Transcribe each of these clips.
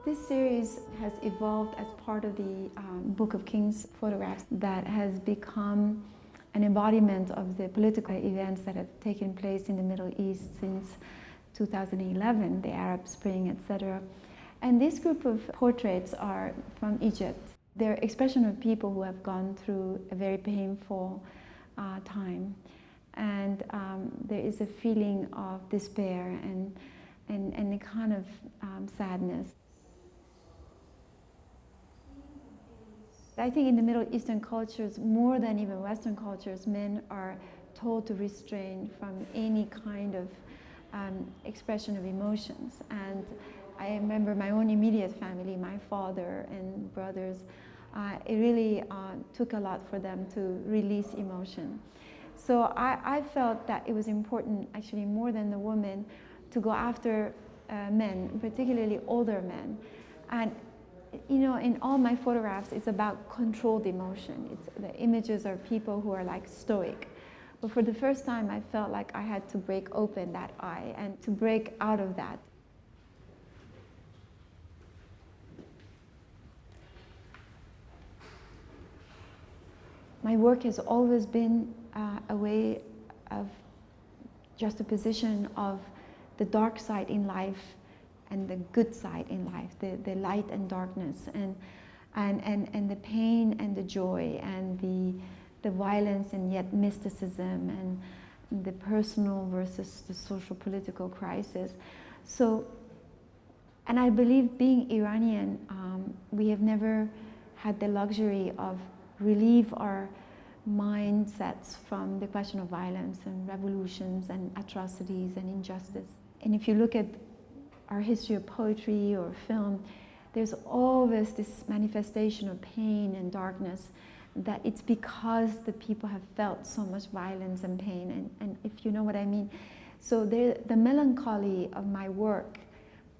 This series has evolved as part of the Book of Kings photographs that has become an embodiment of the political events that have taken place in the Middle East since 2011, the Arab Spring, etc. And this group of portraits are from Egypt. They're expression of people who have gone through a very painful time. And there is a feeling of despair and a kind of sadness. I think in the Middle Eastern cultures, more than even Western cultures, men are told to restrain from any kind of expression of emotions. And I remember my own immediate family, my father and brothers, it really took a lot for them to release emotion. So I felt that it was important, actually more than the women, to go after men, particularly older men. And you know, in all my photographs, it's about controlled emotion. The images are people who are like stoic. But for the first time, I felt like I had to break open that eye and to break out of that. My work has always been a way of juxtaposition of the dark side in life and the good side in life, the light and darkness, and the pain and the joy, and the violence and yet mysticism, and the personal versus the social political crisis. So, and I believe being Iranian, we have never had the luxury of relieve our mindsets from the question of violence and revolutions and atrocities and injustice. And if you look at our history of poetry or film, there's always this manifestation of pain and darkness, that it's because the people have felt so much violence and pain, and if you know what I mean. So the melancholy of my work,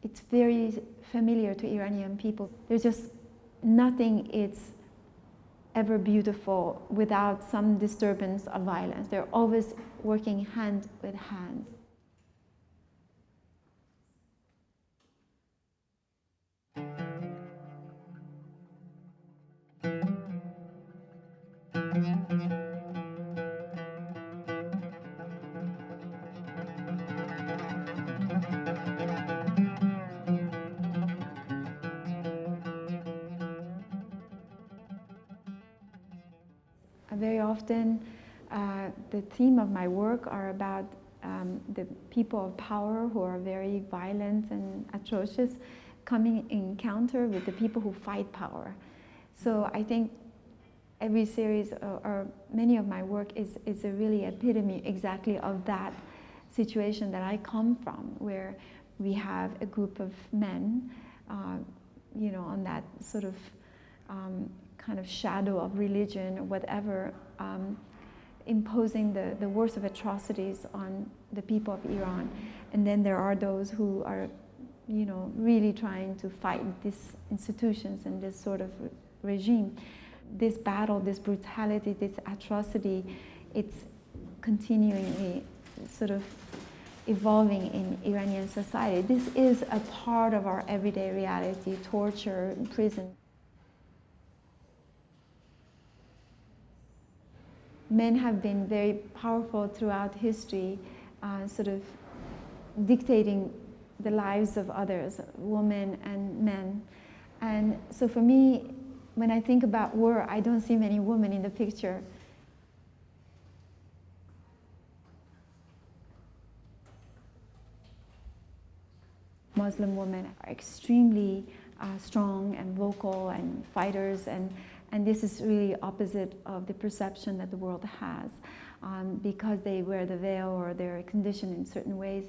it's very familiar to Iranian people. There's just nothing it's ever beautiful without some disturbance of violence. They're always working hand with hand. Very often, the theme of my work are about the people of power who are very violent and atrocious coming in encounter with the people who fight power. So I think every series or many of my work is a really epitome exactly of that situation that I come from, where we have a group of men, you know, on that sort of kind of shadow of religion or whatever, imposing the worst of atrocities on the people of Iran. And then there are those who are, you know, really trying to fight these institutions and this sort of regime. This battle, this brutality, this atrocity, it's continually sort of evolving in Iranian society. This is a part of our everyday reality: torture, prison. Men have been very powerful throughout history, sort of dictating the lives of others, women and men. And so for me, when I think about war, I don't see many women in the picture. Muslim women are extremely strong and vocal and fighters, and this is really opposite of the perception that the world has. Because they wear the veil or they're conditioned in certain ways,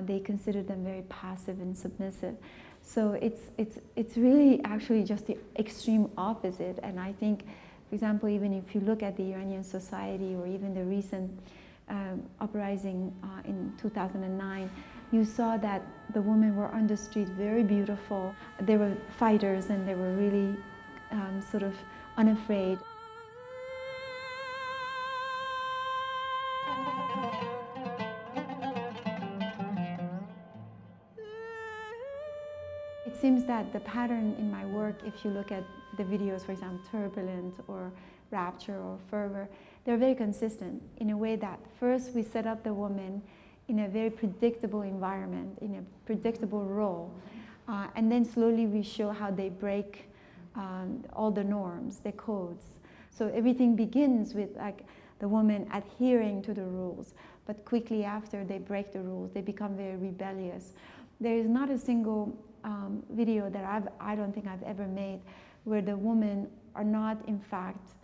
they consider them very passive and submissive. So it's really actually just the extreme opposite. And I think, for example, even if you look at the Iranian society or even the recent uprising in 2009, you saw that the women were on the street very beautiful. They were fighters and they were really sort of unafraid. seems that the pattern in my work, if you look at the videos, for example, Turbulent or Rapture or Fervor, they're very consistent in a way that first we set up the woman in a very predictable environment, in a predictable role, and then slowly we show how they break all the norms, the codes. So everything begins with like the woman adhering to the rules, but quickly after they break the rules, they become very rebellious. There is not a single video that I don't think I've ever made where the women are not in fact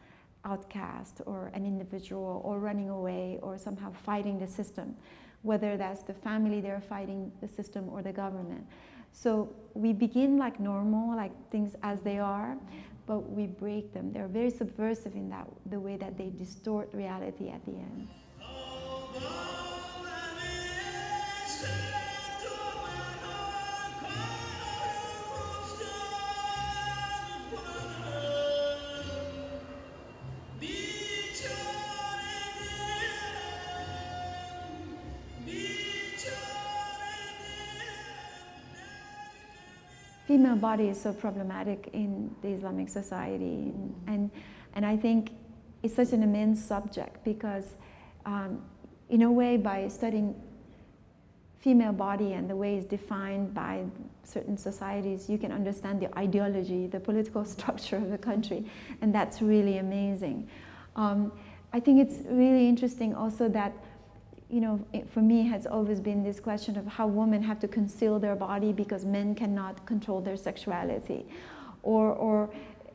outcast or an individual or running away or somehow fighting the system, whether that's the family they're fighting the system or the government. So we begin like normal, like things as they are, but we break them. They're very subversive in that, the way that they distort reality at the end. Female body is so problematic in the Islamic society, and I think it's such an immense subject because in a way, by studying female body and the way it's defined by certain societies, you can understand the ideology, the political structure of the country, and that's really amazing. I think it's really interesting also that, you know, for me has always been this question of how women have to conceal their body because men cannot control their sexuality, or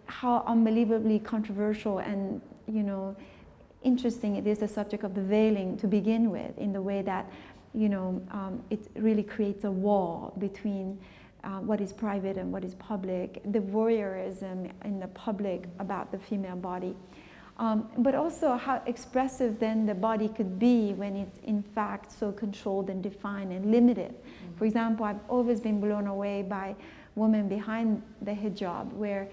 how unbelievably controversial and, you know, interesting it is, the subject of the veiling to begin with, in the way that, you know, it really creates a wall between what is private and what is public, the voyeurism in the public about the female body. But also how expressive then the body could be when it's in fact so controlled and defined and limited. For example, I've always been blown away by women behind the hijab, where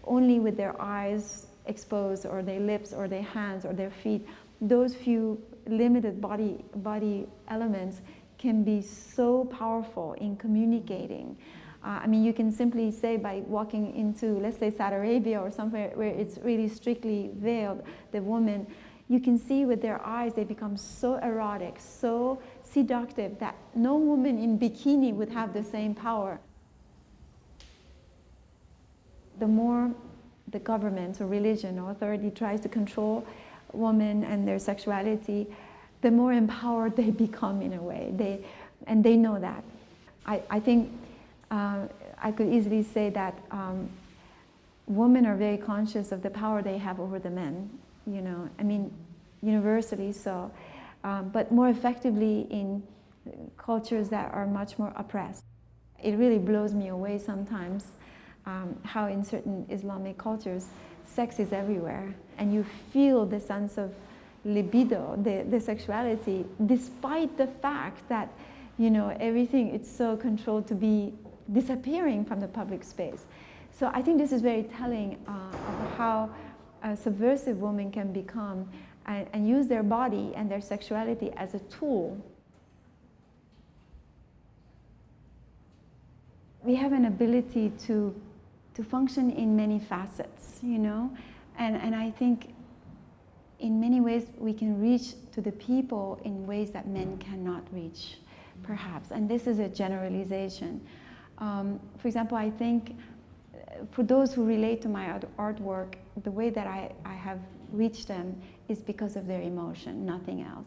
only with their eyes exposed, or their lips, or their hands, or their feet, those few limited body elements can be so powerful in communicating. I mean, you can simply say by walking into, let's say, Saudi Arabia or somewhere where it's really strictly veiled, the woman, you can see with their eyes they become so erotic, so seductive, that no woman in bikini would have the same power. The more the government or religion or authority tries to control women and their sexuality, the more empowered they become in a way. And they know that. I think I could easily say that women are very conscious of the power they have over the men, you know, I mean, universally so, but more effectively in cultures that are much more oppressed. It really blows me away sometimes how in certain Islamic cultures, sex is everywhere, and you feel the sense of libido, the sexuality, despite the fact that, you know, everything, it's so controlled to be disappearing from the public space. So I think this is very telling of how a subversive women can become and use their body and their sexuality as a tool. We have an ability to function in many facets, you know, and I think in many ways we can reach to the people in ways that men cannot reach, perhaps, and this is a generalization. For example, I think for those who relate to my artwork, the way that I have reached them is because of their emotion, nothing else.